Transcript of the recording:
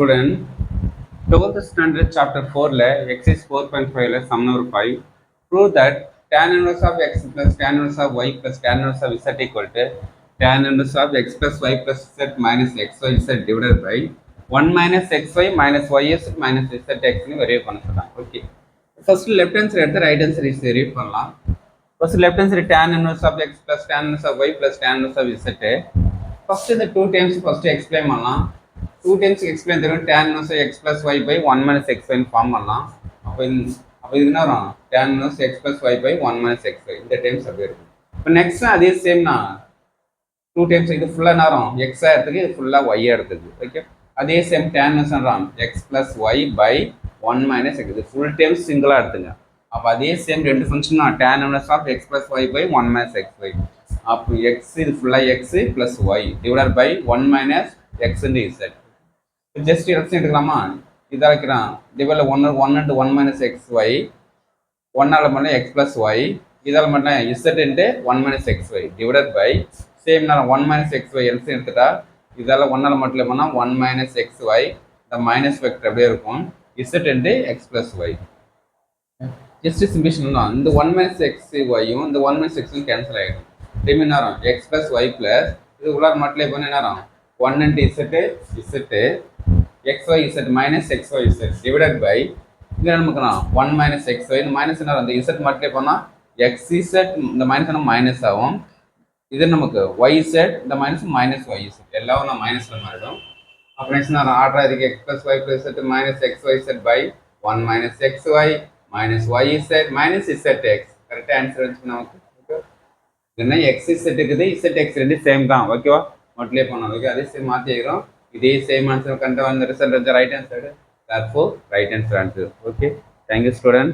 Student, 12th standard chapter 4 le exercise 4.5 le sum number 5 prove that tan inverse of x plus tan inverse of y plus tan inverse of z equal to tan inverse of x plus y plus z minus xy z divided by 1 minus xy minus ys minus zx னு verify பண்ண சொல்றாங்க. Okay, first left hand side எடுத்து right hand side read பண்ணலாம். First left hand side tan inverse of x plus tan inverse of y plus tan inverse of z. First இந்த 2 times first explain பண்ணலாம். 2 times explain தெரியும் tan inverse x plus y by 1 minus xy னு form பண்ணலாம். அப்போ இது என்ன வரும்? tan inverse x plus y by 1 minus xy இந்த டைம்ஸ் அப்படியே இருக்கும். இப்போ நெக்ஸ்ட் அதே சேம் தான் 2 டைம்ஸ் இது ஃபுல்லா என்ன வரும்? x எடுத்துக்கு இது ஃபுல்லா y எடுத்துக்கு. ஓகே, அதே சேம் tan inverse வரும் x plus y by 1 minus x இது ஃபுல் டைம்ஸ் சிங்கிளா எடுத்துங்க. அப்போ அதே சேம் ரெண்டு ஃபங்க்ஷன் தான் tan inverse of x plus y by 1 minus xy. அப்போ x இது ஃபுல்லா x plus y divided by 1 minus x into z. Just LCM எடுக்கலாமா? இதை வைக்கிறான் டிவைடில் 1 into 1 minus xy 1ஆல் மட்டும் x plus y இதால் மட்டும் z into 1 minus xy divided by same நேரம் 1 minus xy எல்சிஎம் எடுத்துட்டா இதால் 1ஆல் மட்டும் பண்ணால் 1 minus xy இந்த மைனஸ் வெக்டர் அப்படியே இருக்கும் z into x plus y. Just simple தான். இந்த 1 minus xyயும் இந்த 1 minus xயும் கேன்சல் ஆகிடும். திரும்பி நேரம் x plus y plus இது உள்ளார மட்டும் பண்ண நேரம் 1 into z xy z minus xy z divided by இது நமக்கு 1 minus xy இந்த மைனஸ் என்ன அந்த z மட்டும் பண்ணா xz இந்த மைனஸ் என்ன மைனஸ் ஆகும். இது நமக்கு yz இந்த மைனஸ் yz எல்லாம் நான் மைனஸ்ல மாறிடும். அப்ப நெக்ஸ்ட் நான் ஆர்டரா இருக்கு x plus y plus z minus xyz by 1 minus xy minus yz minus zx correct answer வந்து நமக்கு என்ன xz இருக்குது zx ரெண்டு சேம் தான். ஓகேவா, மல்டிப்ளை பண்ணோம். ஓகே, அதே சேம் மாத்தி ஆயிரும். இதே சேம் ஆன்சர் கண்ட வந்த ரிசல்ட் வந்து right hand side. therefore right answer. Okay, thank you student.